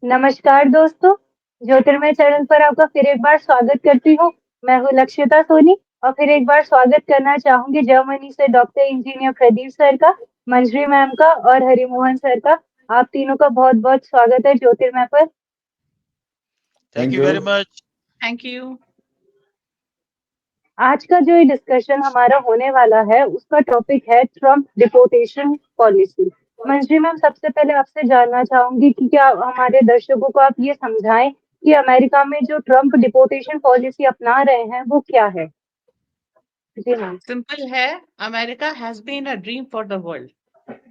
नमस्कार दोस्तों, ज्योतिर्मय चैनल पर आपका फिर एक बार स्वागत करती हूँ। मैं हूँ लक्ष्यता सोनी और फिर एक बार स्वागत करना चाहूंगी जर्मनी से डॉक्टर इंजीनियर प्रदीप सर का, मंजरी मैम का और हरिमोहन सर का। आप तीनों का बहुत बहुत स्वागत है ज्योतिर्मय पर। Thank you very much. Thank you. आज का जो ये डिस्कशन हमारा होने वाला है उसका टॉपिक है ट्रम्प डिपोर्टेशन पॉलिसी। मंजरी मैम, सबसे पहले आपसे जानना चाहूंगी कि क्या हमारे दर्शकों को आप ये समझाएं कि अमेरिका में जो ट्रम्प डिपोर्टेशन पॉलिसी अपना रहे हैं वो क्या है। जी मैम। सिंपल है, America has been a dream for the world.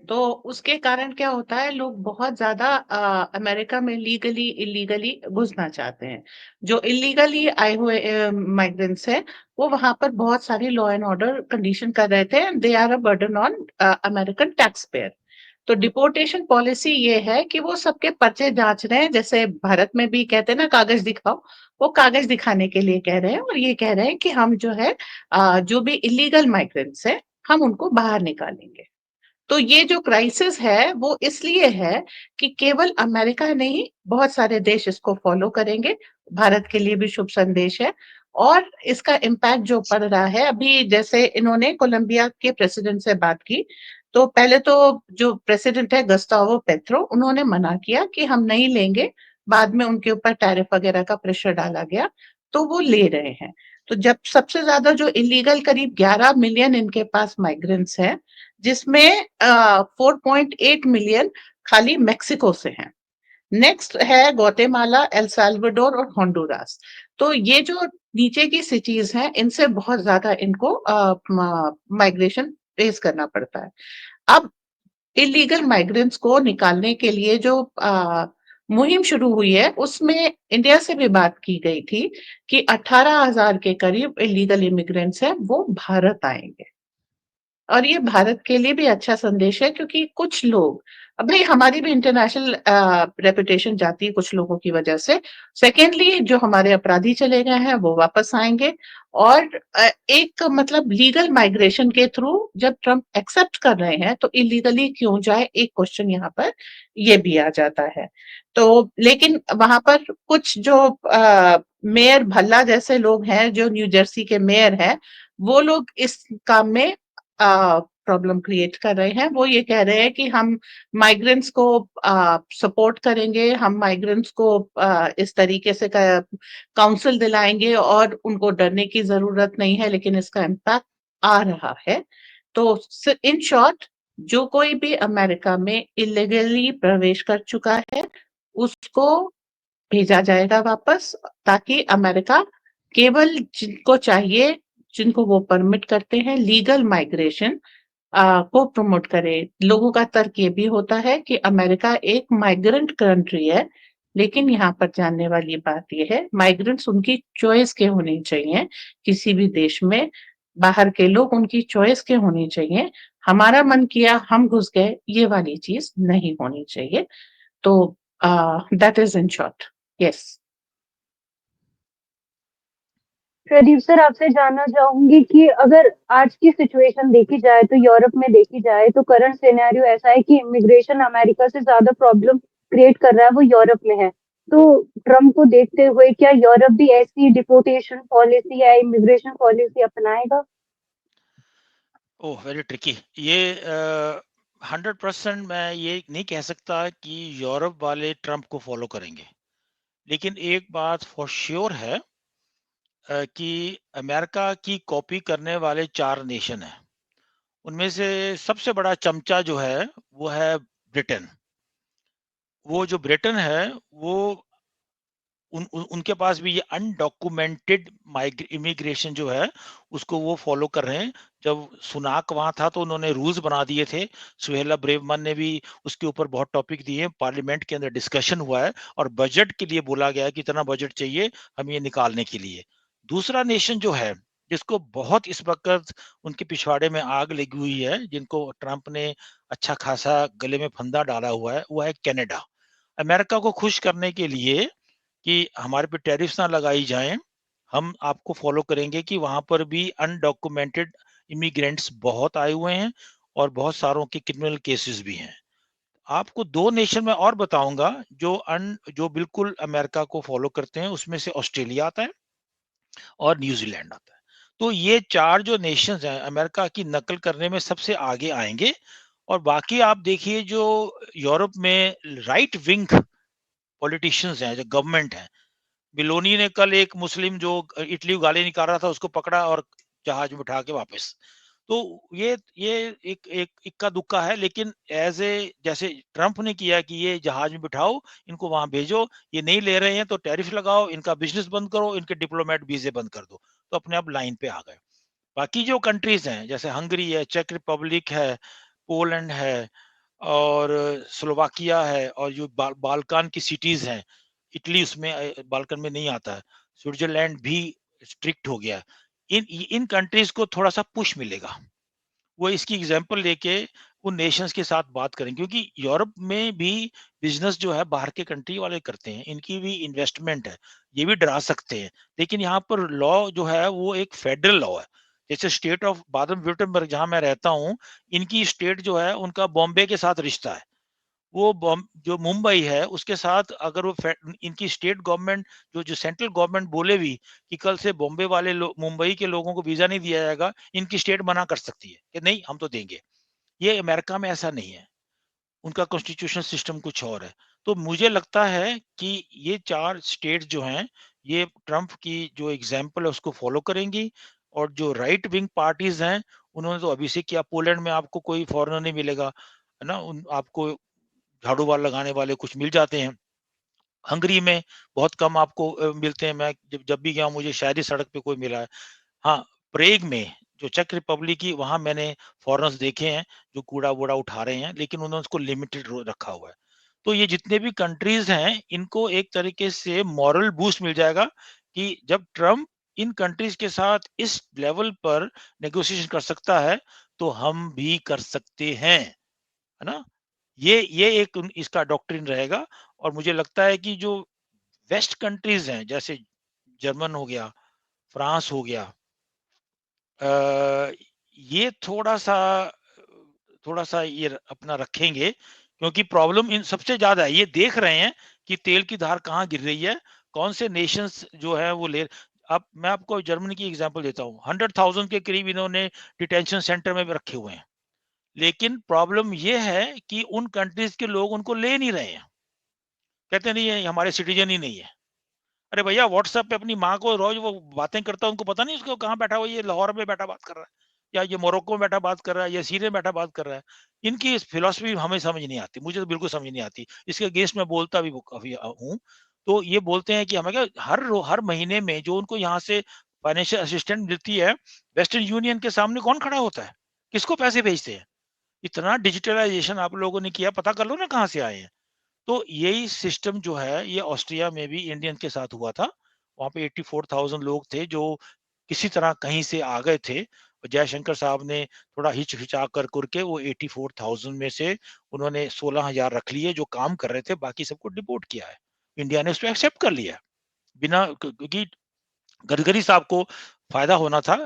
तो उसके कारण क्या होता है, लोग बहुत ज्यादा अमेरिका में लीगली इलीगली घुसना चाहते हैं। जो इलीगली आए हुए माइग्रेंट्स हैं, वो वहां पर बहुत सारी लॉ एंड ऑर्डर कंडीशन कर रहे थे, they are a burden on American tax payer. तो डिपोर्टेशन पॉलिसी ये है कि वो सबके पर्चे जांच रहे हैं, जैसे भारत में भी कहते हैं ना कागज दिखाओ। वो कागज दिखाने के लिए कह रहे हैं और ये कह रहे हैं कि हम जो है जो भी इलीगल माइग्रेंट्स हैं हम उनको बाहर निकालेंगे। तो ये जो क्राइसिस है वो इसलिए है कि केवल अमेरिका नहीं, बहुत सारे देश इसको फॉलो करेंगे। भारत के लिए भी शुभ संदेश है। और इसका इम्पैक्ट जो पड़ रहा है, अभी जैसे इन्होंने कोलंबिया के प्रेसिडेंट से बात की, तो पहले तो जो प्रेसिडेंट है गस्तावो पेट्रो, उन्होंने मना किया कि हम नहीं लेंगे। बाद में उनके ऊपर टैरिफ वगैरह का प्रेशर डाला गया, तो वो ले रहे हैं। तो जब सबसे ज्यादा जो इलीगल करीब 11 मिलियन इनके पास माइग्रेंट्स हैं, जिसमें 4.8 मिलियन खाली मेक्सिको से हैं। नेक्स्ट है ग्वाटेमाला, एल साल्वाडोर और होंडुरास। तो ये जो नीचे की सिटीज हैं, इनसे बहुत ज्यादा इनको माइग्रेशन फेस करना पड़ता है। अब इलीगल माइग्रेंट्स को निकालने के लिए जो मुहिम शुरू हुई है, उसमें इंडिया से भी बात की गई थी कि 18,000 के करीब इलीगल इमिग्रेंट्स हैं, वो भारत आएंगे। और ये भारत के लिए भी अच्छा संदेश है, क्योंकि कुछ लोग, अब भाई हमारी भी इंटरनेशनल रेपुटेशन जाती है कुछ लोगों की वजह से। सेकेंडली, जो हमारे अपराधी चले गए हैं वो वापस आएंगे। और एक मतलब लीगल माइग्रेशन के थ्रू जब ट्रम्प एक्सेप्ट कर रहे हैं, तो इलीगली क्यों जाए, एक क्वेश्चन यहाँ पर ये भी आ जाता है। तो लेकिन वहां पर कुछ जो मेयर भल्ला जैसे लोग हैं, जो न्यू जर्सी के मेयर हैं, वो लोग इस काम में प्रॉब्लम क्रिएट कर रहे हैं। वो ये कह रहे हैं कि हम माइग्रेंट्स को सपोर्ट करेंगे, हम माइग्रेंट्स को इस तरीके से काउंसिल दिलाएंगे और उनको डरने की जरूरत नहीं है, लेकिन इसका इम्पैक्ट आ रहा है। तो इन शॉर्ट, जो कोई भी अमेरिका में इलीगली प्रवेश कर चुका है उसको भेजा जाएगा वापस, ताकि अमेरिका केवल जिनको चाहिए, जिनको वो परमिट करते हैं लीगल माइग्रेशन को प्रमोट करे। लोगों का तर्क ये भी होता है कि अमेरिका एक माइग्रेंट कंट्री है, लेकिन यहाँ पर जानने वाली बात यह है, माइग्रेंट्स उनकी चॉइस के होने चाहिए। किसी भी देश में बाहर के लोग उनकी चॉइस के होने चाहिए। हमारा मन किया हम घुस गए, ये वाली चीज नहीं होनी चाहिए। तो that is in short. Yes. Pradeep sir, आपसे जानना चाहूंगी कि अगर आज की सिचुएशन देखी जाए तो यूरोप में देखी जाए तो करंट सिनेरियो ऐसा है कि इमिग्रेशन अमेरिका से ज्यादा प्रॉब्लम क्रिएट कर रहा है वो यूरोप में है। तो ट्रम्प को देखते हुए क्या यूरोप भी ऐसी डिपोर्टेशन पॉलिसी या इमिग्रेशन पॉलिसी अपनाएगा? ओह, वेरी ट्रिकी। ये 100% मैं ये नहीं कह सकता कि यूरोप वाले ट्रम्प को फॉलो करेंगे, लेकिन एक बात फॉर श्योर है कि अमेरिका की कॉपी करने वाले 4 नेशन हैं। उनमें से सबसे बड़ा चमचा जो है वो है ब्रिटेन। वो जो ब्रिटेन है वो उनके पास भी ये अनडॉक्यूमेंटेड इमिग्रेशन जो है उसको वो फॉलो कर रहे हैं। जब सुनाक वहां था तो उन्होंने रूल्स बना दिए थे। सुहेला ब्रेवमन ने भी उसके ऊपर बहुत टॉपिक दिए, पार्लियामेंट के अंदर डिस्कशन हुआ है और बजट के लिए बोला गया है कि इतना बजट चाहिए हम ये निकालने के लिए। दूसरा नेशन जो है जिसको बहुत इस वक्त उनके पिछवाड़े में आग लगी हुई है, जिनको ट्रंप ने अच्छा खासा गले में फंदा डाला हुआ है, वो है कनाडा। अमेरिका को खुश करने के लिए कि हमारे पे टैरिफ्स ना लगाई जाएं, हम आपको फॉलो करेंगे कि वहां पर भी अनडॉक्यूमेंटेड इमिग्रेंट्स बहुत आए हुए हैं और बहुत सारों के क्रिमिनल केसेस भी हैं। आपको 2 नेशन में और बताऊँगा जो बिल्कुल अमेरिका को फ़ॉलो करते हैं, उसमें से ऑस्ट्रेलिया आता है और न्यूज़ीलैंड आता है। तो ये 4 जो नेशंस हैं, अमेरिका की नकल करने में सबसे आगे आएँगे और बाकी आप देखिए जो यूरोप में राइट विंग पॉलिटिशियंस हैं, जो गवर्नमेंट है, मेलोनी ने कल एक मुस्लिम जो इटली को गाली निकाल रहा था उसको पकड़ा और जहाज में बिठा के वापस। तो ये एक एक इक्का-दुक्का है, लेकिन एज़ ए जैसे ट्रम्प ने किया कि ये जहाज में बिठाओ, इनको वहाँ भेजो, ये नहीं ले रहे हैं तो टैरिफ लगाओ, इनका बिज़नेस बंद करो, इनके डिप्लोमेट वीज़े बंद कर दो। तो अपने आप लाइन पे आ गए। बाकी जो कंट्रीज़ हैं, जैसे हंगरी है, चेक रिपब्लिक है, पोलैंड है और स्लोवाकिया है और जो बाल्कान की सिटीज़ हैं, इटली उसमें बाल्कन में नहीं आता है। स्विट्ज़रलैंड भी स्ट्रिक्ट हो गया है। इन कंट्रीज़ को थोड़ा-सा पुश मिलेगा। वो इसकी एग्जांपल लेके उन नेशंस के साथ बात करें, क्योंकि यूरोप में भी बिजनेस जो है बाहर के कंट्री वाले करते हैं, इनकी भी इन्वेस्टमेंट है, ये भी डरा सकते हैं। लेकिन यहाँ पर लॉ जो है वो एक फेडरल लॉ है। जैसे स्टेट ऑफ बादन württemberg जहाँ मैं रहता हूँ, इनकी स्टेट जो है उनका बॉम्बे के साथ रिश्ता है। वो जो मुंबई है उसके साथ अगर वो इनकी स्टेट गवर्नमेंट जो सेंट्रल गवर्नमेंट बोले भी कि कल से बॉम्बे वाले मुंबई के लोगों को वीजा नहीं दिया जाएगा, इनकी स्टेट मना कर सकती है कि नहीं हम तो देंगे। ये अमेरिका में ऐसा नहीं है, उनका कॉन्स्टिट्यूशन सिस्टम कुछ और है। तो मुझे लगता है कि ये 4 स्टेट जो हैं, ये ट्रम्प की जो एग्जाम्पल है उसको फॉलो करेंगी और जो राइट विंग पार्टीज हैं, उन्होंने तो अभी से किया। पोलैंड में आपको कोई फॉरेनर नहीं मिलेगा, है ना? आपको झाड़ू वाल लगाने वाले कुछ मिल जाते हैं। हंगरी में बहुत कम आपको मिलते हैं। मैं जब जब भी गया हूँ मुझे शायद ही सड़क पे कोई मिला है। हाँ, प्रेग में जो चेक रिपब्लिक की वहाँ मैंने फॉरेनर्स देखे हैं जो कूड़ा-वूड़ा उठा रहे हैं, लेकिन उन्होंने उसको लिमिटेड रो रखा हुआ है। तो ये जितने भी कंट्रीज़ हैं, इनको एक तरीके से मॉरल बूस्ट मिल जाएगा कि जब ट्रम्प इन कंट्रीज़ के साथ इस लेवल पर नेगोशिएशन कर सकता है, तो हम भी कर सकते हैं, है ना? ये एक इसका डॉक्ट्रिन रहेगा और मुझे लगता है कि जो वेस्ट कंट्रीज हैं जैसे जर्मन हो गया, फ्रांस हो गया, ये थोड़ा सा ये अपना रखेंगे, क्योंकि प्रॉब्लम इन सबसे ज्यादा है। ये देख रहे हैं कि तेल की धार कहाँ गिर रही है, कौन से नेशंस जो है वो ले। अब मैं आपको जर्मनी की एग्जांपल देता हूँ। 100,000 के करीब इन्होंने डिटेंशन सेंटर में भी रखे हुए हैं, लेकिन प्रॉब्लम ये है कि उन कंट्रीज के लोग उनको ले नहीं रहे हैं। कहते नहीं है हमारे सिटीजन ही नहीं है। अरे भैया व्हाट्सएप पे अपनी माँ को रोज वो बातें करता है, उनको पता नहीं उसको कहाँ बैठा हुआ, ये लाहौर में बैठा बात कर रहा है या ये मोरक्को में बैठा बात कर रहा है या सीरिया में बैठा बात कर रहा है। इनकी फिलोसफी हमें समझ नहीं आती, मुझे तो बिल्कुल समझ नहीं आती। इसके अगेंस्ट में बोलता भी काफी हूँ। तो ये बोलते हैं कि हमें क्या हर महीने में जो उनको यहाँ से फाइनेंशियल असिस्टेंट मिलती है, वेस्टर्न यूनियन के सामने कौन खड़ा होता है, किसको पैसे भेजते हैं? इतना डिजिटलाइजेशन आप लोगों ने किया, पता कर लो ना कहाँ से आए हैं। तो यही सिस्टम जो है ये ऑस्ट्रिया में भी इंडियन के साथ हुआ था। वहाँ पे 84,000 लोग थे जो किसी तरह कहीं से आ गए थे। जयशंकर साहब ने थोड़ा हिचकिचा कर के वो 84,000 में से उन्होंने 16,000 रख लिए जो काम कर रहे थे, बाकी सबको डिपोर्ट किया है। इंडिया ने उसको एक्सेप्ट कर लिया है। बिना क्योंकि गडकरी साहब को फायदा होना था।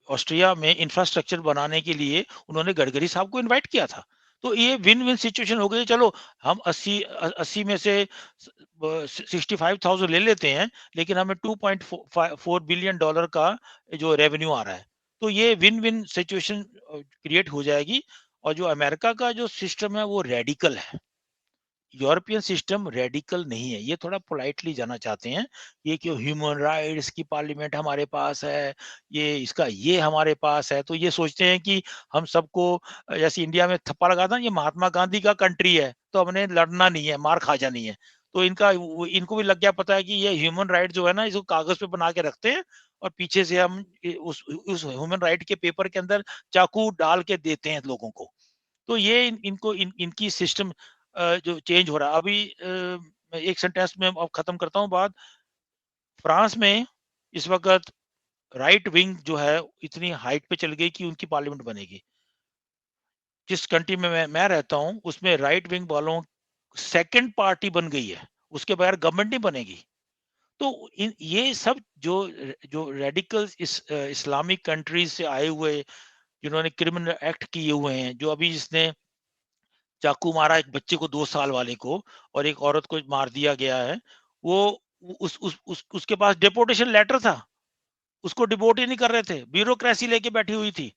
ऑस्ट्रिया में इंफ्रास्ट्रक्चर बनाने के लिए उन्होंने गडकरी साहब को इनवाइट किया था। तो ये विन विन सिचुएशन हो गई। चलो हम 80 में से 65,000 ले लेते हैं, लेकिन हमें $2.4 बिलियन का जो रेवेन्यू आ रहा है। तो ये विन विन सिचुएशन क्रिएट हो जाएगी। और जो अमेरिका का जो सिस्टम है वो रेडिकल है। यूरोपियन सिस्टम रेडिकल नहीं है, ये थोड़ा पोलाइटली जाना चाहते हैं। ये कि ह्यूमन राइट्स की पार्लियामेंट हमारे पास है, ये हमारे पास है, तो ये सोचते हैं कि हम सबको जैसे इंडिया में थप्पा लगा था, ये महात्मा गांधी का कंट्री है तो हमने लड़ना नहीं है, मार खा जानी है। तो इनको भी लग गया पता है कि ये ह्यूमन राइट जो है ना, इसको कागज पे बना के रखते हैं और पीछे से हम उस ह्यूमन राइट के पेपर के अंदर चाकू डाल के देते हैं लोगों को। तो ये इनकी सिस्टम जो चेंज हो रहा है अभी। मैं एक सेंटेंस में अब खत्म करता हूँ बात। फ्रांस में इस वक्त राइट विंग जो है इतनी हाइट पे चल गई कि उनकी पार्लियामेंट बनेगी। जिस कंट्री में मैं रहता हूँ उसमें राइट विंग वालों सेकंड पार्टी बन गई है, उसके बगैर गवर्नमेंट नहीं बनेगी। तो ये सब जो रेडिकल इस्लामिक कंट्रीज से आए हुए, जिन्होंने क्रिमिनल एक्ट किए हुए हैं, जो अभी जिसने चाकू मारा एक बच्चे को 2 साल वाले को और एक औरत को मार दिया गया है, वो उसके पास डिपोर्टेशन लेटर था, उसको डिपोर्ट ही नहीं कर रहे थे, ब्यूरोक्रेसी लेके बैठी हुई थी।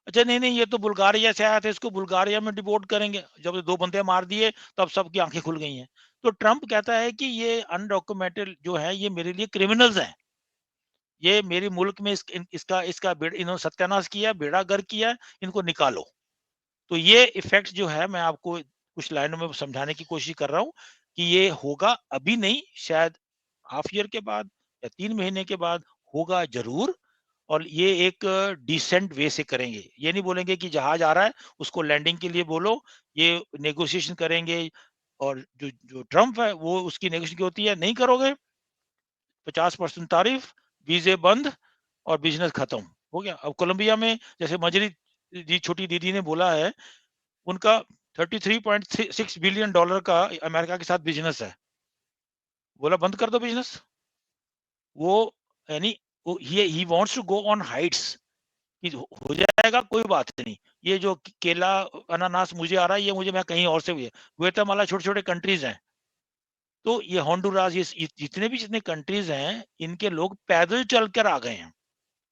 अच्छा नहीं ये तो बुल्गारिया से आया था, इसको बुल्गारिया में डिपोर्ट करेंगे। जब 2 बंदे मार दिए तब सबकी आंखें खुल गई हैं। तो ट्रंप कहता है कि ये अनडॉक्यूमेंटेड जो है ये मेरे लिए क्रिमिनल्स हैं, ये मेरे मुल्क में इसका इन्होंने सत्यानाश किया, बेड़ा गर्क किया, इनको निकालो। तो ये इफेक्ट जो है मैं आपको कुछ लाइनों में समझाने की कोशिश कर रहा हूँ कि ये होगा अभी नहीं, शायद हाफ ईयर के बाद या 3 महीने के बाद होगा जरूर। और ये एक डिसेंट वे से करेंगे, ये नहीं बोलेंगे कि जहाज आ रहा है उसको लैंडिंग के लिए बोलो, ये नेगोशिएशन करेंगे। और जो जो ट्रम्प है वो उसकी नेगोशिएशन होती है, नहीं करोगे 50% तारीफ, वीजे बंद और बिजनेस खत्म हो गया। अब कोलंबिया में जैसे मजरी जी छोटी दीदी ने बोला है, उनका 33.6 बिलियन डॉलर का अमेरिका के साथ बिजनेस है, बोला बंद कर दो बिजनेस। वो यानी he wants to go on heights कि हो जाएगा कोई बात नहीं, ये जो केला अनानास मुझे आ रहा है ये मुझे मैं कहीं और से हुई है। ग्वाटेमाला छोटे छोटे कंट्रीज हैं, तो ये होंडुरास, ये जितने कंट्रीज हैं इनके लोग पैदल चलकर आ गए हैं।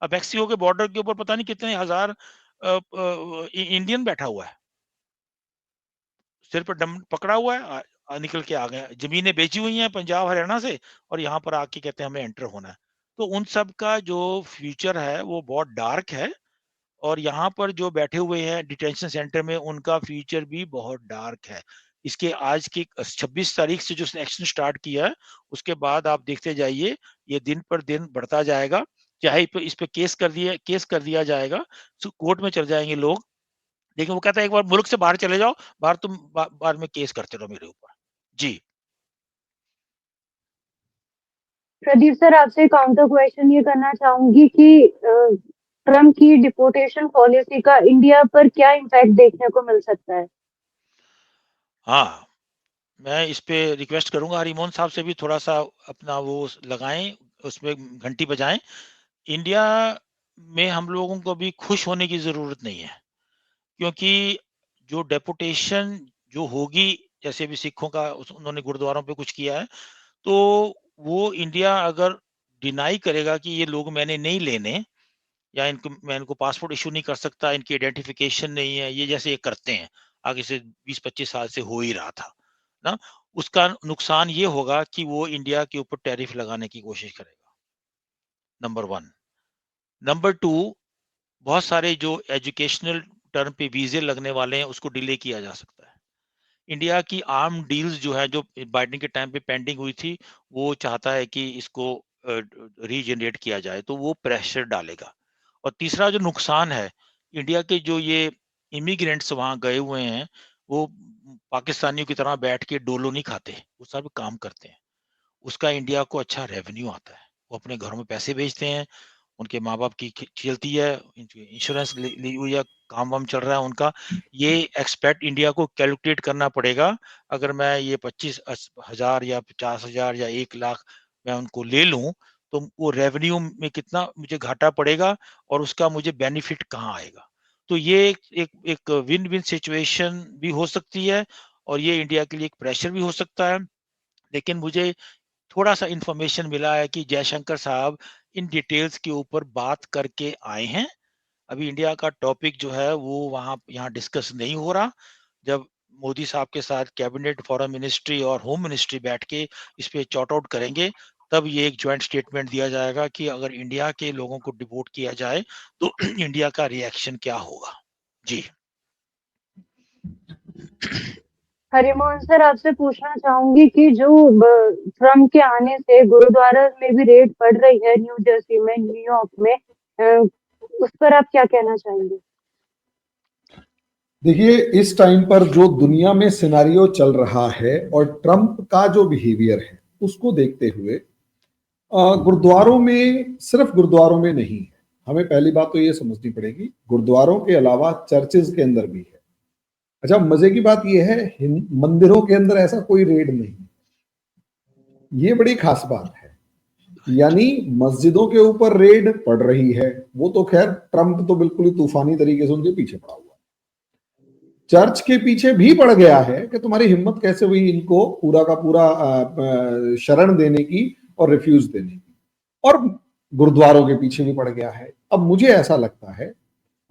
अब मैक्सिको के बॉर्डर के ऊपर पता नहीं कितने हजार इंडियन बैठा हुआ है, सिर पर डम पकड़ा हुआ है, निकल के आ गए, जमीनें बेची हुई हैं पंजाब हरियाणा से और यहाँ पर आके कहते हैं हमें एंटर होना है। तो उन सब का जो फ्यूचर है वो बहुत डार्क है, और यहाँ पर जो बैठे हुए हैं डिटेंशन सेंटर में उनका फ्यूचर भी बहुत डार्क है। इसके आज की 26 तारीख से जो एक्शन स्टार्ट किया है उसके बाद आप देखते जाइए ये दिन पर दिन बढ़ता जाएगा। चाहे इस पे केस कर दिया जाएगा, कोर्ट में चल जाएंगे लोग, लेकिन वो कहता है एक बार मुल्क से बाहर चले जाओ, बाहर तुम बाद में केस करते रहो मेरे ऊपर। जी प्रदीप सर, आपसे काउंटर क्वेश्चन ये करना चाहूंगी कि ट्रम्प की डिपोर्टेशन पॉलिसी का इंडिया पर क्या इम्पैक्ट देखने को मिल सकता है? हाँ, मैं इस पे रिक्वेस्ट करूंगा हरिमोहन साहब से भी थोड़ा सा अपना वो लगाएं, उसमें घंटी बजाएं। इंडिया में हम लोगों को भी खुश होने की जरूरत नहीं है, क्योंकि जो डेपुटेशन जो होगी, जैसे भी सिखों का उन्होंने गुरुद्वारों पे कुछ किया है, तो वो इंडिया अगर डिनाई करेगा कि ये लोग मैंने नहीं लेने, या मैं इनको पासपोर्ट इशू नहीं कर सकता, इनकी आइडेंटिफिकेशन नहीं है, ये जैसे ये करते हैं आगे से 20-25 साल से हो ही रहा था ना, उसका नुकसान ये होगा कि वो इंडिया के ऊपर टैरिफ लगाने की कोशिश करेगा, नंबर 1। नंबर 2, बहुत सारे जो एजुकेशनल टर्म पे वीजे लगने वाले हैं उसको डिले किया जा सकता है। इंडिया की आर्म डील्स जो है, जो बाइडेन के टाइम पे पेंडिंग हुई थी, वो चाहता है कि इसको रीजनरेट किया जाए, तो वो प्रेशर डालेगा। और तीसरा जो नुकसान है, इंडिया के जो ये इमिग्रेंट्स वहां गए हुए हैं, वो पाकिस्तानियों की तरह बैठ के डोलो नहीं खाते, वो सब काम करते हैं, उसका इंडिया को अच्छा रेवेन्यू आता है, वो अपने घरों में पैसे भेजते हैं, उनके माँ बाप की चलती है, इंश्योरेंस ली हुई है, काम वाम चल रहा है उनका। ये एक्सपेक्ट इंडिया को कैलकुलेट करना पड़ेगा। अगर मैं ये 25,000 या 50,000 या 1 लाख मैं उनको ले लूं, तो वो रेवेन्यू में कितना मुझे घाटा पड़ेगा और उसका मुझे बेनिफिट कहाँ आएगा। तो ये एक विन विन सिचुएशन भी हो सकती है, और ये इंडिया के लिए एक प्रेशर भी हो सकता है। लेकिन मुझे थोड़ा सा इंफॉर्मेशन मिला है कि जयशंकर साहब इन डिटेल्स के ऊपर बात करके आए हैं। अभी इंडिया का टॉपिक जो है वो वहां यहाँ डिस्कस नहीं हो रहा। जब मोदी साहब के साथ कैबिनेट, फॉरेन मिनिस्ट्री और होम मिनिस्ट्री बैठ के इस पे चॉट आउट करेंगे, तब ये एक ज्वाइंट स्टेटमेंट दिया जाएगा कि अगर इंडिया के लोगों को डिपोर्ट किया जाए तो इंडिया का रिएक्शन क्या होगा। जी हरिमोहन सर, आपसे पूछना चाहूंगी कि जो ट्रम्प के आने से गुरुद्वारा में भी रेड पड़ रही है, न्यू जर्सी में, न्यूयॉर्क में, उस पर आप क्या कहना चाहेंगे? देखिए, इस टाइम पर जो दुनिया में सिनारियो चल रहा है और ट्रंप का जो बिहेवियर है उसको देखते हुए गुरुद्वारों में, सिर्फ गुरुद्वारों में नहीं है, हमें पहली बात तो ये समझनी पड़ेगी, गुरुद्वारों के अलावा चर्चेज के अंदर भी है। अच्छा, मजे की बात यह है, मंदिरों के अंदर ऐसा कोई रेड नहीं, ये बड़ी खास बात है। यानी मस्जिदों के ऊपर रेड पड़ रही है, वो तो खैर ट्रंप तो बिल्कुल ही तूफानी तरीके से उनके पीछे पड़ा हुआ है। चर्च के पीछे भी पड़ गया है कि तुम्हारी हिम्मत कैसे हुई इनको पूरा का पूरा शरण देने की और रिफ्यूज देने की, और गुरुद्वारों के पीछे भी पड़ गया है। अब मुझे ऐसा लगता है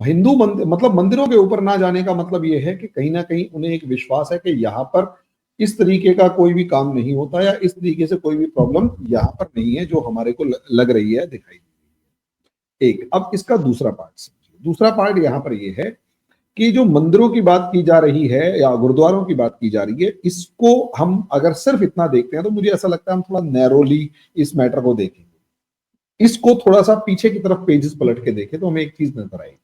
हिंदू मतलब मंदिरों के ऊपर ना जाने का मतलब यह है कि कहीं ना कहीं उन्हें एक विश्वास है कि यहाँ पर इस तरीके का कोई भी काम नहीं होता या इस तरीके से कोई भी प्रॉब्लम यहाँ पर नहीं है जो हमारे को लग रही है, दिखाई दे रही है। एक अब इसका दूसरा पार्ट समझिए। दूसरा पार्ट यहाँ पर यह है कि जो मंदिरों की बात की जा रही है या गुरुद्वारों की बात की जा रही है, इसको हम अगर सिर्फ इतना देखते हैं तो मुझे ऐसा लगता है हम थोड़ा नैरोली इस मैटर को देखेंगे। इसको थोड़ा सा पीछे की तरफ पेजेस पलट के देखें तो हमें एक चीज नजर आएगी।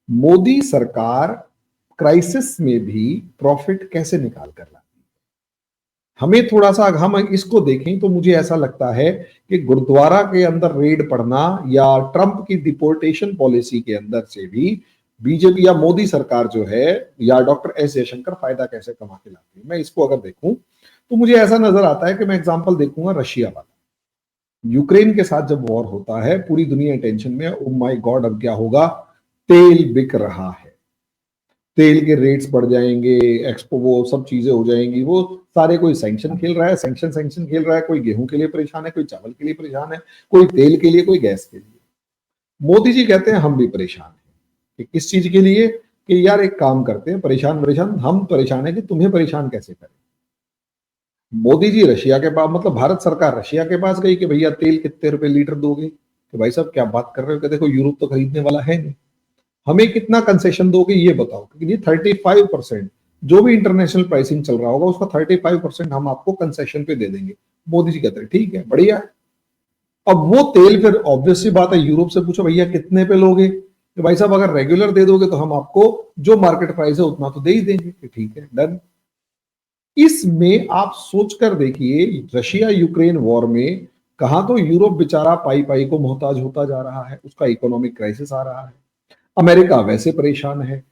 मोदी सरकार क्राइसिस में भी प्रॉफिट कैसे निकाल कर लाती है, हमें थोड़ा सा हम इसको देखें तो मुझे ऐसा लगता है कि गुरुद्वारा के अंदर रेड पड़ना या ट्रंप की डिपोर्टेशन पॉलिसी के अंदर से भी बीजेपी या मोदी सरकार जो है या डॉक्टर एस जयशंकर फायदा कैसे कमा के लाती है। मैं इसको अगर देखूं तो मुझे ऐसा नजर आता है कि मैं एग्जांपल देखूंगा रशिया वाला। यूक्रेन के साथ जब वॉर होता है पूरी दुनिया टेंशन में, ओ माय गॉड अब क्या होगा, तेल बिक रहा है, तेल के रेट्स बढ़ जाएंगे, एक्सपो वो सब चीजें हो जाएंगी, वो सारे कोई सैंक्शन खेल रहा है, सैंक्शन खेल रहा है, कोई गेहूं के लिए परेशान है, कोई चावल के लिए परेशान है, कोई तेल के लिए, कोई गैस के लिए। मोदी जी कहते हैं हम भी परेशान हैं कि किस चीज के लिए, कि यार एक काम करते हैं, परेशान हम परेशान है कि तुम्हें परेशान कैसे करें। मोदी जी रशिया के पास, मतलब भारत सरकार रशिया के पास गई कि भैया तेल कितने रुपए लीटर दोगे, कि भाई साहब क्या बात कर रहे हो, कि देखो यूरोप तो खरीदने वाला है नहीं, हमें कितना कंसेशन दोगे ये बताओ, क्योंकि ये 35% जो भी इंटरनेशनल प्राइसिंग चल रहा होगा उसका 35% हम आपको कंसेशन पे दे देंगे। मोदी जी कहते हैं ठीक है बढ़िया। अब वो तेल फिर ऑब्वियस सी बात है यूरोप से पूछो भैया कितने पे लोगे, तो भाई साहब अगर रेगुलर दे दोगे तो हम आपको जो मार्केट प्राइस है उतना तो दे ही देंगे, कि ठीक है डन। इसमें आप सोचकर देखिए रशिया यूक्रेन वॉर में कहां तो यूरोप बेचारा पाई पाई को मोहताज होता जा रहा है, उसका इकोनॉमिक क्राइसिस आ रहा है, अमेरिका वैसे परेशान है,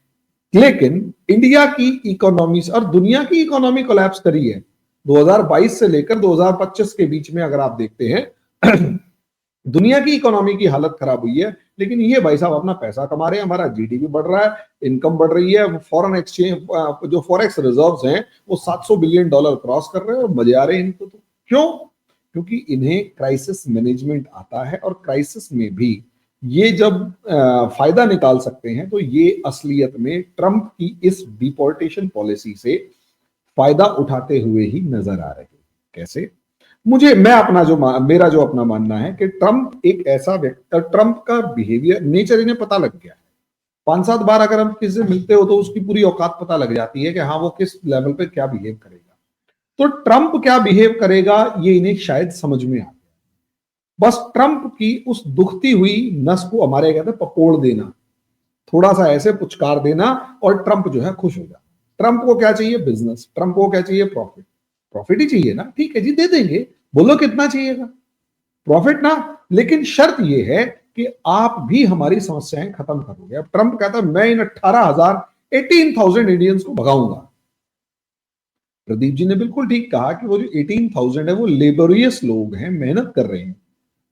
लेकिन इंडिया की इकोनॉमी और दुनिया की इकोनॉमी कोलैप्स करी है 2022 से लेकर 2025 के बीच में। अगर आप देखते हैं दुनिया की इकोनॉमी की हालत खराब हुई है, लेकिन ये भाई साहब अपना पैसा कमा रहे हैं, हमारा जीडीपी बढ़ रहा है, इनकम बढ़ रही है, फॉरेन एक्सचेंज जो फॉरेक्स रिजर्व्स हैं वो $700 बिलियन क्रॉस कर रहे हैं और मजे आ रहे हैं इनको। तो क्यों? क्योंकि इन्हें क्राइसिस मैनेजमेंट आता है, और क्राइसिस में भी ये जब फायदा निकाल सकते हैं तो ये असलियत में ट्रंप की इस डिपोर्टेशन पॉलिसी से फायदा उठाते हुए ही नजर आ रहे हैं। कैसे? मेरा जो अपना मानना है कि ट्रंप एक ऐसा व्यक्ति, ट्रंप का बिहेवियर नेचर इन्हें पता लग गया है। 5-7 बार अगर हम किसी से मिलते हो तो उसकी पूरी औकात पता लग जाती है कि हाँ वो किस लेवल पे क्या बिहेव करेगा। तो ट्रंप क्या बिहेव करेगा ये इन्हें शायद समझ में आ गया। बस ट्रंप की उस दुखती हुई नस को हमारे कहते हैं पकोड़ देना, थोड़ा सा ऐसे पुचकार देना और ट्रंप जो है खुश हो जाए। ट्रंप को क्या चाहिए? बिजनेस। ट्रंप को क्या चाहिए? प्रॉफिट। प्रॉफिट ही चाहिए ना, ठीक है जी दे देंगे, बोलो कितना चाहिएगा, प्रॉफिट ना, लेकिन शर्त ये है कि आप भी हमारी समस्याएं खत्म करोगे। अब ट्रंप कहता है मैं इन 18,000 इंडियंस को भगाऊंगा। प्रदीप जी ने बिल्कुल ठीक कहा कि वो जो 18,000 है वो लेबोरियस लोग हैं, मेहनत कर रहे हैं।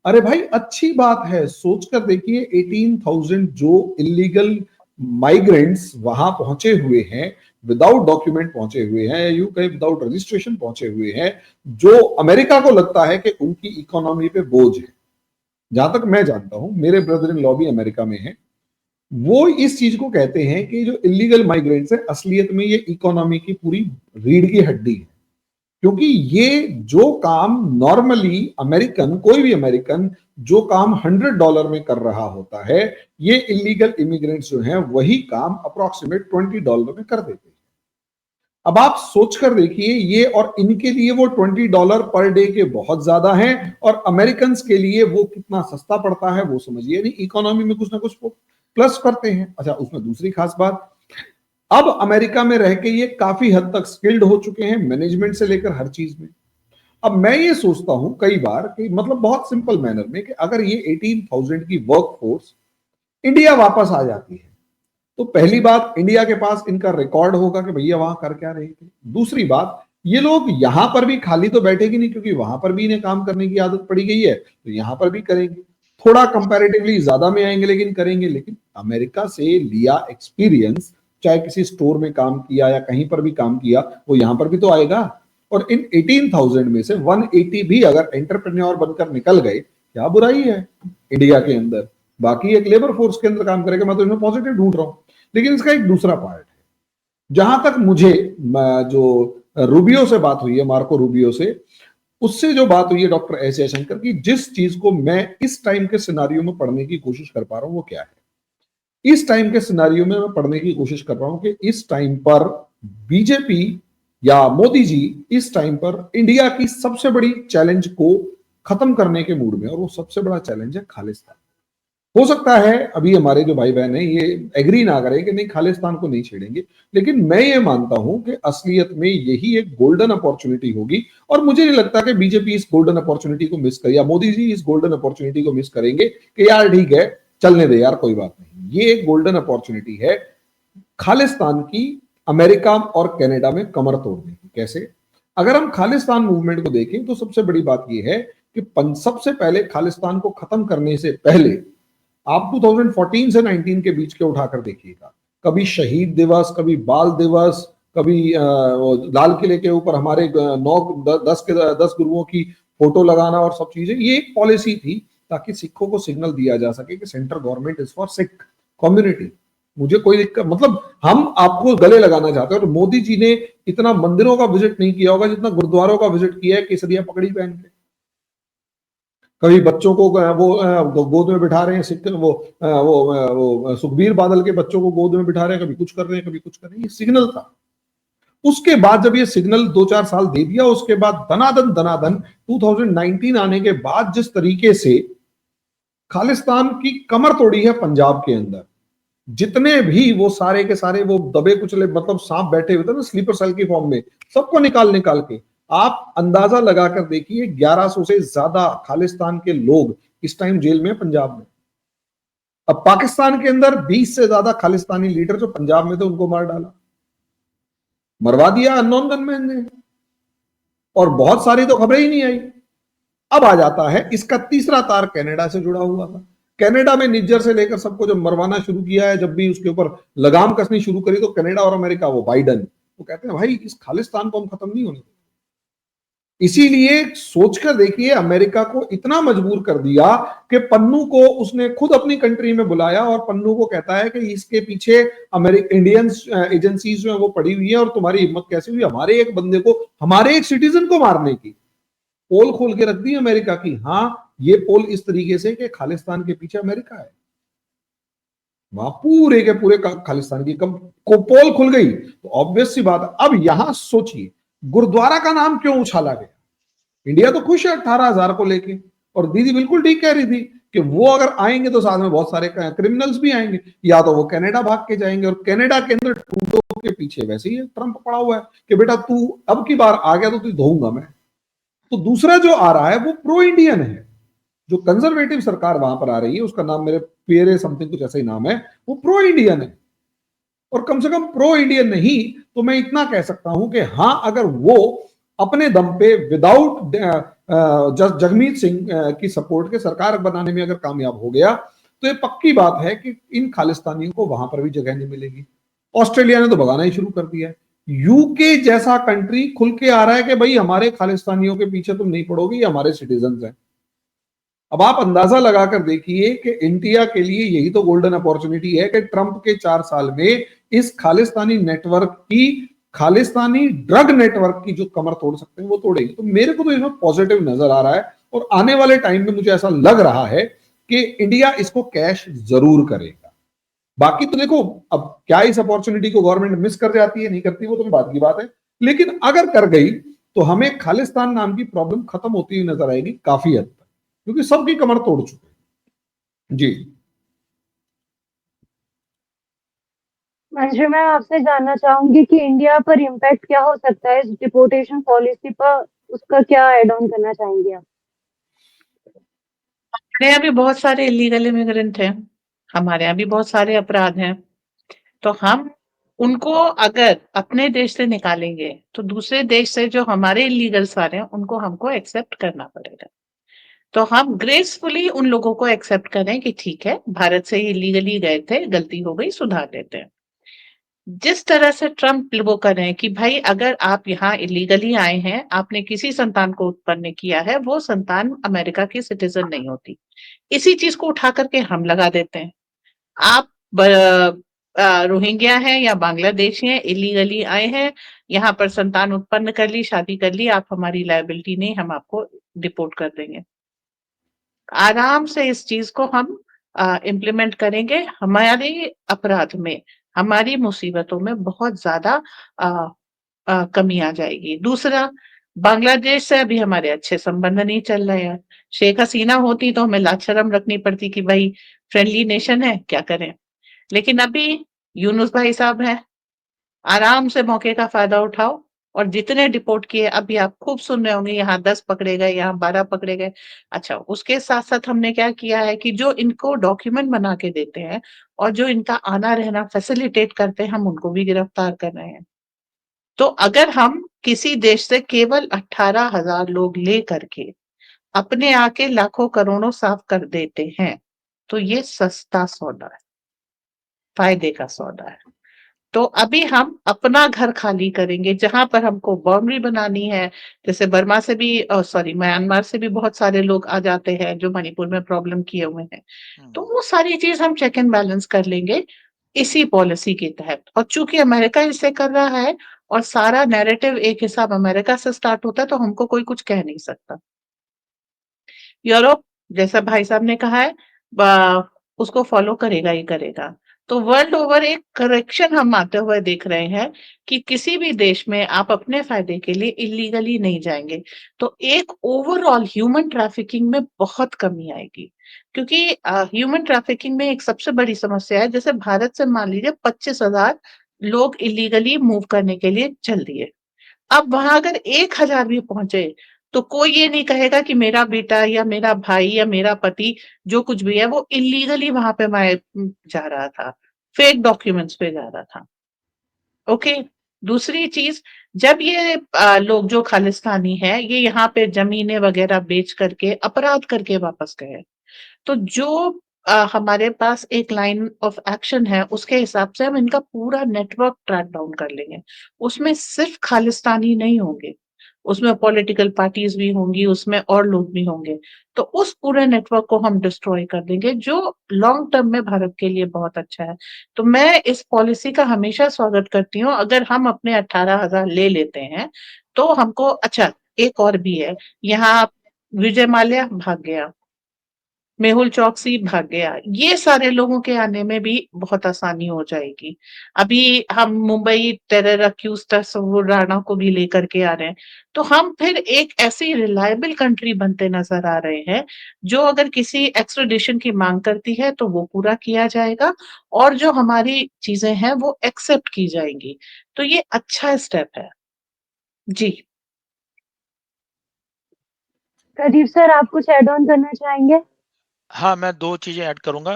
अरे भाई अच्छी बात है, सोचकर देखिए 18,000 जो इलीगल माइग्रेंट्स वहां पहुंचे हुए हैं, विदाउट डॉक्यूमेंट पहुंचे हुए हैं, यू कहीं विदाउट रजिस्ट्रेशन पहुंचे हुए हैं, जो अमेरिका को लगता है कि उनकी इकोनॉमी पे बोझ है। जहां तक मैं जानता हूं, मेरे ब्रदर इन लॉ भी अमेरिका में है, वो इस चीज को कहते हैं कि जो इलीगल माइग्रेंट्स है असलियत में ये इकोनॉमी की पूरी रीढ़ की हड्डी है। क्योंकि ये जो काम नॉर्मली अमेरिकन, कोई भी अमेरिकन जो काम $100 में कर रहा होता है, ये इलीगल इमिग्रेंट्स जो हैं वही काम अप्रोक्सीमेट $20 में कर देते हैं। अब आप सोचकर देखिए ये, और इनके लिए वो $20 पर डे के बहुत ज्यादा हैं, और अमेरिकन के लिए वो कितना सस्ता पड़ता है वो समझिए नहीं, इकोनॉमी में कुछ ना कुछ प्लस करते हैं। अच्छा, उसमें दूसरी खास बात, अब अमेरिका में रह के ये काफी हद तक स्किल्ड हो चुके हैं, मैनेजमेंट से लेकर हर चीज में। अब मैं ये सोचता हूं कई बार कि मतलब बहुत सिंपल मैनर में कि अगर ये 18,000 की वर्कफोर्स इंडिया वापस आ जाती है तो पहली बात इंडिया के पास इनका रिकॉर्ड होगा कि भैया वहां कर क्या रहे थे। दूसरी बात, ये लोग यहां पर भी खाली तो बैठेगी नहीं, क्योंकि वहां पर भी इन्हें काम करने की आदत पड़ी गई है, तो यहां पर भी करेंगे, थोड़ा कंपैरेटिवली ज्यादा में आएंगे लेकिन करेंगे। लेकिन अमेरिका से लिया एक्सपीरियंस चाहे किसी स्टोर में काम किया या कहीं पर भी काम किया, वो यहाँ पर भी तो आएगा। और इन 18,000 में से 180 भी अगर एंटरप्रेन्योर बनकर निकल गए, क्या बुराई है इंडिया के अंदर? बाकी एक लेबर फोर्स के अंदर काम करेगा, मैं तो इसमें पॉजिटिव ढूंढ रहा हूं। लेकिन इसका एक दूसरा पार्ट है, जहां तक मुझे जो रूबियो से बात हुई है, मार्को रूबियो से, उससे जो बात हुई है डॉक्टर एस जयशंकर की, जिस चीज को मैं इस टाइम के सिनारियो में पढ़ने की कोशिश कर पा रहा हूं वो क्या है? इस टाइम के सिनारियो में मैं पढ़ने की कोशिश कर रहा हूं कि इस टाइम पर बीजेपी या मोदी जी इस टाइम पर इंडिया की सबसे बड़ी चैलेंज को खत्म करने के मूड में, और वो सबसे बड़ा चैलेंज है खालिस्तान। हो सकता है अभी हमारे जो भाई बहन है ये एग्री ना करें कि नहीं खालिस्तान को नहीं छेड़ेंगे, लेकिन मैं ये मानता हूं कि असलियत में यही एक गोल्डन अपॉर्चुनिटी होगी। और मुझे नहीं लगता कि बीजेपी इस गोल्डन अपॉर्चुनिटी को मिस करे या मोदी जी इस गोल्डन अपॉर्चुनिटी को मिस करेंगे कि यार ठीक है चलने दे यार कोई बात नहीं। ये एक गोल्डन अपॉर्चुनिटी है खालिस्तान की अमेरिका और कनाडा में कमर तोड़ने की। कैसे? अगर हम खालिस्तान मूवमेंट को देखें तो सबसे बड़ी बात यह है कि सबसे पहले खालिस्तान को खत्म करने से पहले आप 2014 से 19 के बीच के उठाकर देखिएगा, कभी शहीद दिवस, कभी बाल दिवस, कभी लाल किले के ऊपर हमारे 10 गुरुओं की फोटो लगाना और सब चीजें, ये एक पॉलिसी थी ताकि सिखों को सिग्नल दिया जा सके कि central government is for Sikh community. मुझे कोई दिक्कत, मतलब हम आपको गले लगाना चाहते हैं। और मोदी जी ने इतना मंदिरों का विजिट नहीं किया होगा जितना गुरुद्वारों का विजिट किया है, केसरिया पगड़ी पहन के। कभी बच्चों को वो गोद में बिठा रहे हैं, सिख वो सुखबीर बादल के बच्चों को गोद में बिठा रहे हैं, कभी कुछ कर रहे हैं, कभी कुछ कर रहे हैं। ये सिग्नल था। उसके बाद जब ये सिग्नल 2-4 साल दे दिया, उसके बाद दनादन 2019 आने के बाद जिस तरीके से खालिस्तान की कमर तोड़ी है पंजाब के अंदर, जितने भी वो सारे के सारे वो दबे कुचले, मतलब सांप बैठे हुए थे ना स्लीपर सेल की फॉर्म में, सबको निकाल के आप अंदाजा लगाकर देखिए 1100 से ज्यादा खालिस्तान के लोग इस टाइम जेल में पंजाब में। अब पाकिस्तान के अंदर 20 से ज्यादा खालिस्तानी लीडर जो पंजाब में थे उनको मार डाला, मरवा दिया अननोन गनमैन ने, और बहुत सारी तो खबरें ही नहीं आई। अब आ जाता है इसका तीसरा तार कनाडा से जुड़ा हुआ था। कनाडा में निज्जर से लेकर सबको जब मरवाना शुरू किया है, जब भी उसके ऊपर लगाम कसनी शुरू करी, तो कनाडा और अमेरिका, वो बाइडन, वो कहते हैं भाई इस खालिस्तान को हम खत्म नहीं होने देंगे। इसीलिए सोचकर देखिए, अमेरिका को इतना मजबूर कर दिया कि पन्नू को उसने खुद अपनी कंट्री में बुलाया और पन्नू को कहता है कि इसके पीछे इंडियन एजेंसीज में वो पड़ी हुई है, और तुम्हारी हिम्मत कैसे हुई हमारे एक बंदे को, हमारे एक सिटीजन को मारने की। पोल खोल के रख दी अमेरिका की। हाँ, ये पोल इस तरीके से कि खालिस्तान के पीछे अमेरिका है, वहां पूरे के पूरे खालिस्तान की पोल खुल गई। तो ऑब्वियस सी बात है। अब यहां सोचिए गुरुद्वारा का नाम क्यों उछाला गया? इंडिया तो खुश है 18,000 को लेके, और दीदी बिल्कुल ठीक कह रही थी कि वो अगर आएंगे तो साथ में बहुत सारे क्रिमिनल्स भी आएंगे, या तो वो कनाडा भाग के जाएंगे। और कनाडा के अंदर ट्रूडो के पीछे वैसे ही ट्रंप पड़ा हुआ है कि बेटा तू अब की बार आ गया तो तू धोऊंगा मैं। तो दूसरा जो आ रहा है वो प्रो इंडियन है। जो कंजर्वेटिव सरकार वहां पर आ रही है, उसका नाम मेरे पेरे समथिंग कुछ ऐसा ही नाम है, वो प्रो इंडियन है। और कम से कम प्रो इंडियन नहीं तो मैं इतना कह सकता हूं कि हाँ, अगर वो अपने दम पे विदाउट जगमीत सिंह की सपोर्ट के सरकार बनाने में अगर कामयाब हो गया, तो ये पक्की बात है कि इन खालिस्तानियों को वहां पर भी जगह नहीं मिलेगी। ऑस्ट्रेलिया ने तो भगाना ही शुरू कर दिया है। यूके जैसा कंट्री खुल के आ रहा है कि भाई हमारे खालिस्तानियों के पीछे तुम नहीं पड़ोगे, ये हमारे सिटीजन हैं। अब आप अंदाजा लगाकर देखिए कि इंडिया के लिए यही तो गोल्डन अपॉर्चुनिटी है कि ट्रंप के 4 साल में इस खालिस्तानी नेटवर्क की, खालिस्तानी ड्रग नेटवर्क की जो कमर तोड़ सकते हैं वो तोड़ेंगे। तो मेरे को तो इसमें पॉजिटिव नजर आ रहा है, और आने वाले टाइम में मुझे ऐसा लग रहा है कि इंडिया इसको कैश जरूर करेगा। बाकी तो देखो, अब क्या इस अपॉर्चुनिटी को गवर्नमेंट मिस कर जाती है नहीं करती, वो तो बात की बात है, लेकिन अगर कर गई तो हमें खालिस्तान नाम की प्रॉब्लम खत्म होती हुई नजर आएगी काफी हद तक, क्योंकि सबकी कमर तोड़ चुके हैं। जी मंजू, मैं आपसे जानना चाहूंगी कि इंडिया पर इम्पैक्ट क्या हो सकता है इस डिपोर्टेशन पॉलिसी पर, उसका क्या एड ऑन करना चाहेंगे आप? हमारे यहाँ भी बहुत सारे इलीगल इमिग्रेंट हैं, हमारे यहाँ भी बहुत सारे अपराध हैं, तो हम उनको अगर अपने देश से निकालेंगे तो दूसरे देश से जो हमारे इलीगल्स आ रहे हैं उनको हमको एक्सेप्ट करना पड़ेगा। तो हम ग्रेसफुली उन लोगों को एक्सेप्ट करें कि ठीक है, भारत से इलीगली गए थे, गलती हो गई, सुधार लेते हैं। जिस तरह से ट्रम्प वो कर रहे हैं कि भाई अगर आप यहाँ इलीगली आए हैं, आपने किसी संतान को उत्पन्न किया है, वो संतान अमेरिका की सिटीजन नहीं होती। इसी चीज को उठा करके हम लगा देते हैं। आप रोहिंग्या हैं या बांग्लादेशी हैं, इलीगली आए हैं, यहाँ पर संतान उत्पन्न कर ली, शादी कर ली, आप हमारी लायबिलिटी नहीं, हम आपको डिपोर्ट कर देंगे। आराम से इस चीज को हम इम्प्लीमेंट करेंगे। हमारे अपराध में, हमारी मुसीबतों में बहुत ज्यादा कमी आ जाएगी। दूसरा, बांग्लादेश से अभी हमारे अच्छे संबंध नहीं चल रहे हैं। शेख हसीना होती तो हमें लाज शर्म रखनी पड़ती कि भाई फ्रेंडली नेशन है, क्या करें। लेकिन अभी यूनुस भाई साहब हैं, आराम से मौके का फायदा उठाओ और जितने डिपोर्ट किए, अभी आप खूब सुन रहे होंगे, यहाँ 10 पकड़े गए, यहाँ 12 पकड़े गए। अच्छा, उसके साथ साथ हमने क्या किया है कि जो इनको डॉक्यूमेंट बना के देते हैं और जो इनका आना रहना फैसिलिटेट करते हैं, हम उनको भी गिरफ्तार कर रहे हैं। तो अगर हम किसी देश से केवल 18,000 लोग ले करके अपने आके लाखों करोड़ों साफ कर देते हैं, तो ये सस्ता सौदा है, फायदे का सौदा है। तो अभी हम अपना घर खाली करेंगे, जहां पर हमको बाउंड्री बनानी है। जैसे बर्मा से भी, सॉरी, म्यांमार से भी बहुत सारे लोग आ जाते हैं जो मणिपुर में प्रॉब्लम किए हुए हैं। तो वो सारी चीज हम चेक एंड बैलेंस कर लेंगे इसी पॉलिसी के तहत। और चूंकि अमेरिका इसे कर रहा है और सारा नैरेटिव एक हिसाब अमेरिका से स्टार्ट होता है, तो हमको कोई कुछ कह नहीं सकता। यूरोप, जैसा भाई साहब ने कहा है, उसको फॉलो करेगा ही करेगा। तो वर्ल्ड ओवर एक करेक्शन हम आते हुए देख रहे हैं कि किसी भी देश में आप अपने फायदे के लिए इलीगली नहीं जाएंगे। तो एक ओवरऑल ह्यूमन ट्रैफिकिंग में बहुत कमी आएगी, क्योंकि ह्यूमन ट्रैफिकिंग में एक सबसे बड़ी समस्या है। जैसे भारत से मान लीजिए 25,000 लोग इलीगली मूव करने के लिए चल दिए। अब वहां अगर 1,000 भी पहुंचे, तो कोई ये नहीं कहेगा कि मेरा बेटा या मेरा भाई या मेरा पति जो कुछ भी है वो इलीगली वहां पे जा रहा था, फेक डॉक्यूमेंट्स पे जा रहा था। ओके। दूसरी चीज, जब ये लोग जो खालिस्तानी है, ये यहाँ पे जमीनें वगैरह बेच करके अपराध करके वापस गए, तो जो हमारे पास एक लाइन ऑफ एक्शन है, उसके हिसाब से हम इनका पूरा नेटवर्क ट्रैक डाउन कर लेंगे। उसमें सिर्फ खालिस्तानी नहीं होंगे, उसमें पॉलिटिकल पार्टीज भी होंगी, उसमें और लोग भी होंगे। तो उस पूरे नेटवर्क को हम डिस्ट्रॉय कर देंगे, जो लॉन्ग टर्म में भारत के लिए बहुत अच्छा है। तो मैं इस पॉलिसी का हमेशा स्वागत करती हूँ। अगर हम अपने 18,000 ले लेते हैं तो हमको अच्छा, एक और भी है, यहाँ विजय माल्या भाग गया, मेहुल चौकसी भाग गया, ये सारे लोगों के आने में भी बहुत आसानी हो जाएगी। अभी हम मुंबई टेरर अक्यूज तस्वुर राणा को भी लेकर के आ रहे हैं। तो हम फिर एक ऐसी रिलायबल कंट्री बनते नजर आ रहे हैं, जो अगर किसी एक्स्ट्रेडिशन की मांग करती है तो वो पूरा किया जाएगा, और जो हमारी चीजें हैं वो एक्सेप्ट की जाएंगी। तो ये अच्छा स्टेप है जी। प्रदीप सर, आप कुछ ऐड ऑन करना चाहेंगे? हाँ, मैं 2 चीज़ें ऐड करूँगा।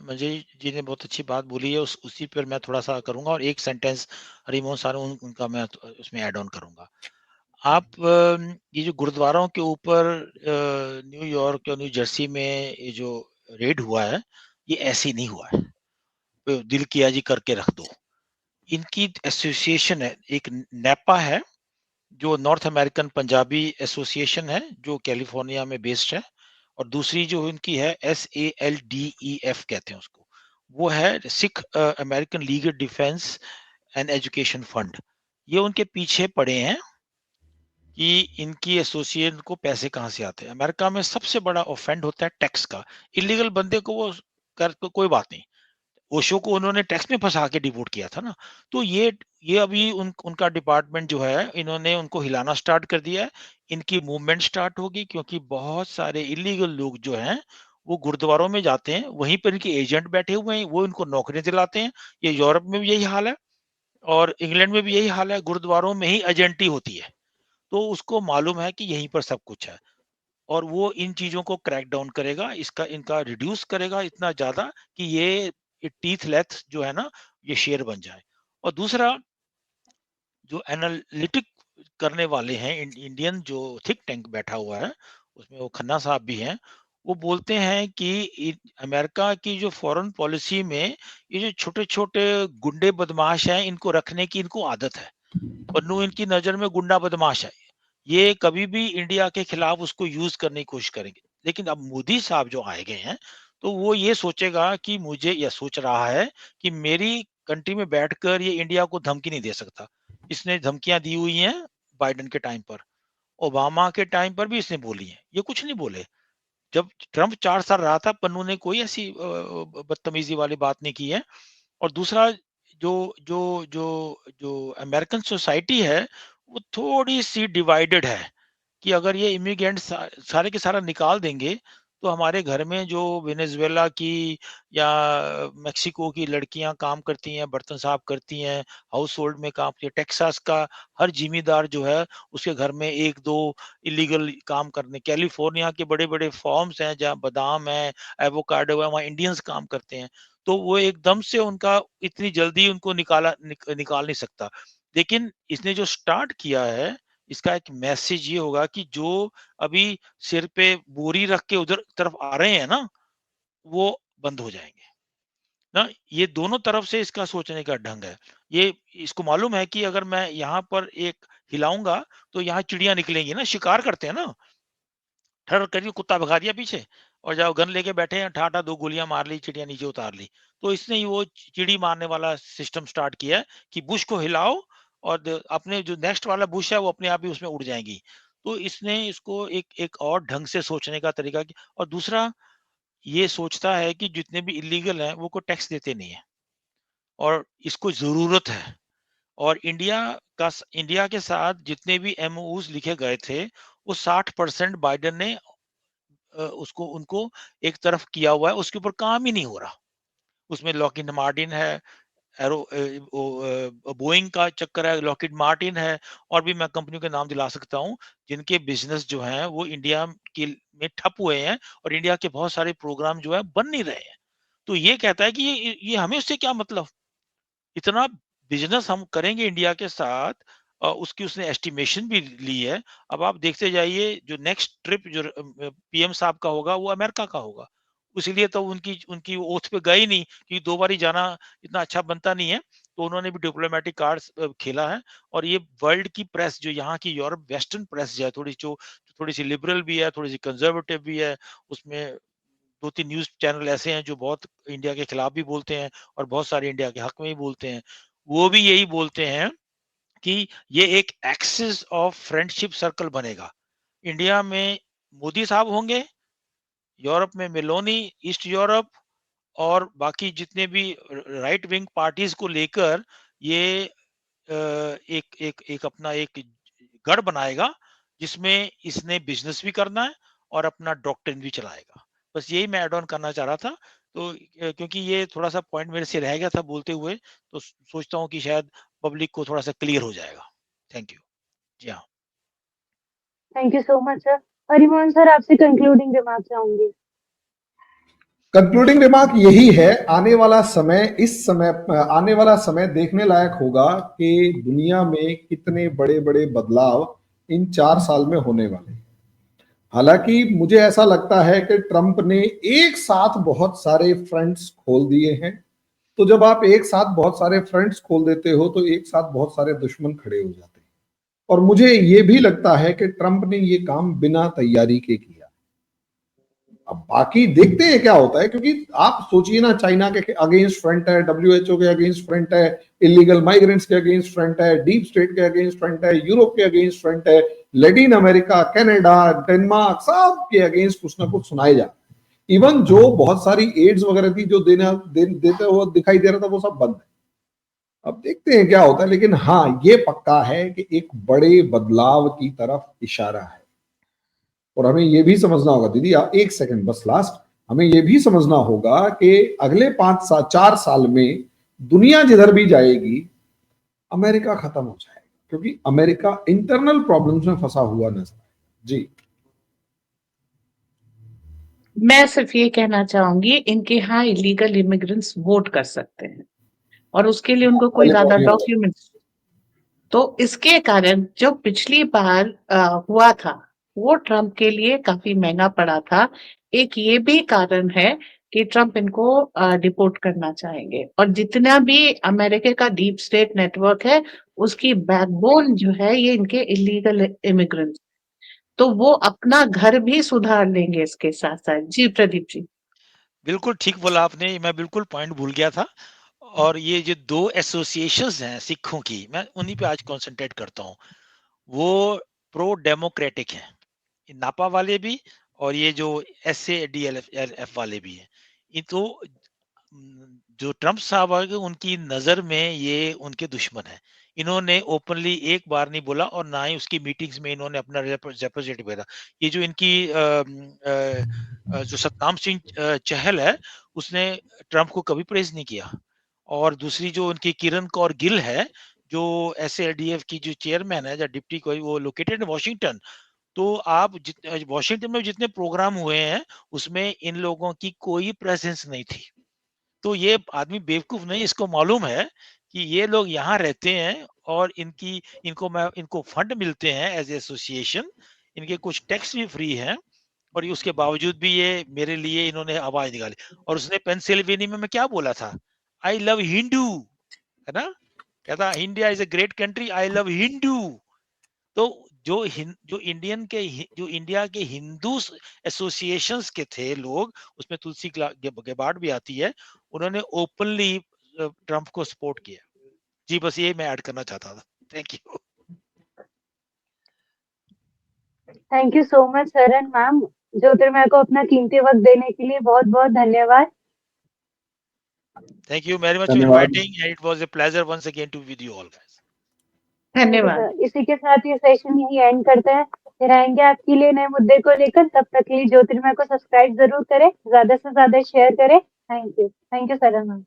मंजरी जी ने बहुत अच्छी बात बोली है, उसी पर मैं थोड़ा-सा करूँगा, और एक सेंटेंस हरिमोहन सर उनका मैं उसमें ऐड ऑन करूँगा। आप ये जो गुरुद्वारों के ऊपर न्यूयॉर्क और न्यू जर्सी में ये जो रेड हुआ है, ये ऐसे नहीं हुआ है। दिल किया जी करके रख दो। इनकी एसोसिएशन है, एक नैपा है, जो नॉर्थ अमेरिकन पंजाबी एसोसिएशन है, जो कैलिफोर्निया में बेस्ड है, और दूसरी जो उनकी है SALDEF कहते हैं उसको, वो है Sikh American legal defence and education fund. ये उनके पीछे पड़े हैं कि इनकी एसोसिएशन को पैसे कहाँ से आते हैं। अमेरिका में सबसे बड़ा ऑफेंड होता है टैक्स का। इलीगल बंदे को वो कर कोई बात नहीं, ओशो को उन्होंने टैक्स में फंसा के डिपोर्ट किया था ना। तो ये अभी उनका डिपार्टमेंट जो है, इन्होंने उनको हिलाना स्टार्ट कर दिया है। इनकी मूवमेंट स्टार्ट होगी, क्योंकि बहुत सारे इलीगल लोग जो हैं वो गुरुद्वारों में जाते हैं, वहीं पर इनके एजेंट बैठे हुए हैं, वो इनको नौकरियां दिलाते हैं। ये यूरोप में भी यही हाल है और इंग्लैंड में भी यही हाल है, गुरुद्वारों में ही एजेंटी होती है। तो उसको मालूम है कि यहीं पर सब कुछ है, और वो इन चीजों को क्रैक डाउन करेगा, इनका रिड्यूस करेगा इतना ज्यादा कि ये टीथ लेथ जो है ना, ये शेयर बन जाए। और दूसरा, जो एनालिटिक करने वाले हैं, इंडियन जो थिंक टैंक बैठा हुआ है, उसमें वो खन्ना साहब भी हैं, वो बोलते हैं कि अमेरिका की जो फॉरेन पॉलिसी में ये जो छोटे-छोटे गुंडे बदमाश हैं, इनको रखने की इनको आदत है। पन्नू इनकी नज़र में गुंडा बदमाश है। ये कभी भी इंडिया के खिलाफ उसको यूज़ करने की कोशिश करेंगे। लेकिन अब मोदी साहब जो आए गए हैं, तो वो ये सोचेगा कि मुझे या सोच रहा है कि मेरी कंट्री में बैठकर ये इंडिया को धमकी नहीं दे सकता। इसने धमकियाँ दी हुई हैं बाइडेन के टाइम पर, ओबामा के टाइम पर भी इसने बोली हैं। ये कुछ नहीं बोले। जब ट्रम्प 4 साल रहा था, पन्नू ने कोई ऐसी बदतमीज़ी वाली बात नहीं की है। और दूसरा जो जो जो जो अमेरिकन सोसाइटी है, वो थोड़ी-सी डिवाइडेड है कि अगर ये इमिग्रेंट सारे के सारा निकाल देंगे, तो हमारे घर में जो वेनेजुएला की या मेक्सिको की लड़कियाँ काम करती हैं, बर्तन साफ करती हैं, हाउस होल्ड में काम करती हैं, टेक्सास का हर ज़िम्मेदार जो है, उसके घर में 1-2 इल्लीगल काम करने, कैलिफ़ोर्निया के बड़े-बड़े फार्म्स हैं, जहाँ बादाम है, एवोकाडो है, वहाँ इंडियंस काम करते हैं। तो वो एकदम से उनका इतनी जल्दी उनको निकाल नहीं सकता। लेकिन इसने जो स्टार्ट किया है, इसका एक मैसेज ये होगा कि जो अभी सिर पे बोरी रख के उधर तरफ आ रहे हैं ना, वो बंद हो जाएँगे। ना ये दोनों तरफ से इसका सोचने का ढंग है। ये इसको मालूम है कि अगर मैं यहाँ पर एक हिलाऊँगा, तो यहाँ चिड़ियाँ निकलेंगी ना, शिकार करते हैं ना। ठर करिए कुत्ता भगा दिया पीछे और जाओ गन लेके बैठे हैं, ठाठा 2 गोलियाँ मार ली, चिड़िया नीचे उतार ली। तो इसने ही वो चिड़ी मारने वाला सिस्टम स्टार्ट किया है कि बुश को हिलाओ और अपने जो नेक्स्ट वाला बुश है वो अपने आप ही उसमें उड़ जाएँगी। तो इसने इसको एक एक और ढंग से सोचने का तरीका और दूसरा ये सोचता है कि जितने भी इल्लीगल हैं वो कोई टैक्स देते नहीं है और इसको ज़रूरत है। और इंडिया के साथ जितने भी एमओयूज़ लिखे गए थे, वो 60% बाइडेन ने उसको उनको एक तरफ किया हुआ है, उसके ऊपर काम ही नहीं हो रहा। उसमें लॉकहीड मार्टिन है, बोइंग का चक्कर है, लॉकहीड मार्टिन है और भी मैं कंपनियों के नाम दिला सकता हूँ, जिनके बिज़नेस जो हैं वो इंडिया के में ठप हुए हैं और इंडिया के बहुत सारे प्रोग्राम जो है बन नहीं रहे हैं। तो ये कहता है कि ये हमें उससे क्या मतलब? इतना बिज़नेस हम करेंगे इंडिया के साथ उसकी उसने एस्टिमेशन भी ली है। अब आप देखते जाइए जो नेक्स्ट ट्रिप जो पीएम साहब का होगा वो अमेरिका का होगा। इसीलिए तो उनकी उनकी ओथ पे गए ही नहीं क्योंकि 2 बारी जाना इतना अच्छा बनता नहीं है। तो उन्होंने भी डिप्लोमैटिक कार्ड्स खेला है और ये वर्ल्ड की प्रेस जो यहाँ की यूरोप वेस्टर्न प्रेस जो है थोड़ी-सी लिबरल भी है, थोड़ी-सी कंज़र्वेटिव भी है। उसमें 2-3 न्यूज़ चैनल ऐसे हैं जो बहुत इंडिया के खिलाफ भी बोलते हैं और बहुत सारे इंडिया के हक में भी बोलते हैं। वो भी यही बोलते हैं कि ये एक एक्सिस ऑफ फ्रेंडशिप सर्कल बनेगा। इंडिया में मोदी साहब होंगे, यूरोप में मेलोनी, ईस्ट यूरोप और बाकी जितने भी राइट विंग पार्टीज़ को लेकर ये एक एक एक अपना एक गढ़ बनाएगा, जिसमें इसने बिज़नेस भी करना है और अपना डॉक्ट्रिन भी चलाएगा। बस यही मैं ऐड ऑन करना चाह रहा था। तो क्योंकि ये थोड़ा-सा पॉइंट मेरे से रह गया था बोलते हुए, तो सोचता हूँ कि शायद पब्लिक को थोड़ा-सा क्लियर हो जाएगा। Thank you. जी हाँ। Thank you so much sir. Harimohan sir, आपसे कंक्लूडिंग रिमार्क चाहूंगी। कंक्लूडिंग रिमार्क यही है, आने वाला समय देखने लायक होगा कि दुनिया में कितने बड़े बड़े बदलाव इन 4 साल में होने वाले हैं। हालांकि मुझे ऐसा लगता है कि ट्रंप ने एक साथ बहुत सारे फ्रंट्स खोल दिए हैं। तो जब आप एक साथ बहुत सारे फ्रंट्स खोल देते हो तो एक साथ बहुत सारे दुश्मन खड़े हो जाते हैं। और मुझे ये भी लगता है कि ट्रंप ने ये काम बिना तैयारी के किया। अब बाकी देखते हैं क्या होता है, क्योंकि आप सोचिए ना, चाइना के अगेंस्ट फ्रंट है, डब्ल्यूएचओ के अगेंस्ट फ्रंट है, इलीगल माइग्रेंट्स के अगेंस्ट फ्रंट है, डीप स्टेट के अगेंस्ट फ्रंट है, यूरोप के अगेंस्ट फ्रंट है, लैटिन अमेरिका, कनाडा, डेनमार्क, सब के अगेंस्ट कुछ ना कुछ सुनाए जा। इवन जो बहुत सारी एड्स वगैरह थी जो देते हुआ दिखाई दे रहा था, वो सब बंद है। अब देखते हैं क्या होता है, लेकिन हाँ ये पक्का है कि एक बड़े बदलाव की तरफ इशारा है। और हमें यह भी समझना होगा, दीदी आप एक सेकंड बस लास्ट, हमें यह भी समझना होगा कि अगले 4 साल में दुनिया जिधर भी जाएगी अमेरिका खत्म हो जाएगा, क्योंकि अमेरिका इंटरनल प्रॉब्लम्स में फंसा हुआ नजर आएगा। जी मैं सिर्फ ये कहना चाहूंगी, इनके यहाँ इलीगल इमिग्रेंट्स वोट कर सकते हैं और उसके लिए उनको कोई ज्यादा डॉक्यूमेंट्स, तो इसके कारण जो पिछली बार हुआ था वो ट्रम्प के लिए काफी महंगा पड़ा था, एक ये भी कारण है कि ट्रम्प इनको डिपोर्ट करना चाहेंगे। और जितना भी अमेरिका का डीप स्टेट नेटवर्क है, उसकी बैकबोन जो है ये इनके इलीगल इमिग्रेंट्स, तो वो अपना घर भी सुधार लेंगे इसके साथ-साथ। जी, प्रदीप जी। बिल्कुल ठीक बोला आपने, मैं बिल्कुल पॉइंट भूल गया था। और ये जो 2 एसोसिएशंस हैं सिखों की, मैं उन्हीं पे आज कॉन्संट्रेट करता हूँ। वो प्रो डेमोक्रेटिक हैं, ये नापा वाले भी और ये जो SADLF वाले भी हैं। ये तो जो ट्रम्प साहब आगे उनकी नज़र में ये उनके दुश्मन हैं। इन्होंने ओपनली एक बार नहीं बोला और ना ही उसकी मीटिंग्स में इन्होंने अपना रिप्रेजेंटेटिव भेजा। ये जो इनकी जो सतनाम सिंह चहल है, उसने ट्रम्प को कभी प्रेज़ नहीं किया। और दूसरी जो उनकी किरण कौर गिल है, जो SADF की जो चेयरमैन है, या डिप्टी कोई, वो लोकेटेड इन वॉशिंगटन। तो आप वॉशिंगटन में जितने प्रोग्राम हुए हैं, उसमें इन लोगों की कोई प्रेज़ेंस नहीं थी। तो ये आदमी बेवकूफ नहीं, इसको मालूम है कि ये लोग यहाँ रहते हैं और इनको फंड मिलते हैं एज एसोसिएशन, इनके कुछ टैक्स भी फ्री हैं। और ये उसके बावजूद भी ये मेरे लिए इन्होंने आवाज निकाली। और उसने पेंसिल्वेनिया में मैं क्या बोला था, आई लव हिंदू, है ना, कहता India is a great country, I love Hindu. तो जो इंडिया के हिंदू एसोसिएशंस के थे लोग, उसमें तुलसी गेबार्ड भी आती है, उन्होंने ओपनली ट्रम्प को सपोर्ट किया। जी, बस ये मैं ऐड करना चाहता था। Thank you. Thank you so much Saran ma'am, Jyotirmay को अपना कीमती वक्त देने के लिए बहुत बहुत धन्यवाद। Thank you very much for धन्यवाद। Inviting, and it was a pleasure once again to with you all guys. धन्यवाद। इसी के साथ ये सेशन यही एंड करते हैं। फिर आएंगे आपके लिए नए मुद्दे को लेकर। तब तक के लिए ज्योतिर्मय को सब्सक्राइब जरूर करें, ज्यादा से ज्यादा शेयर करें। Thank you Saran ma'am.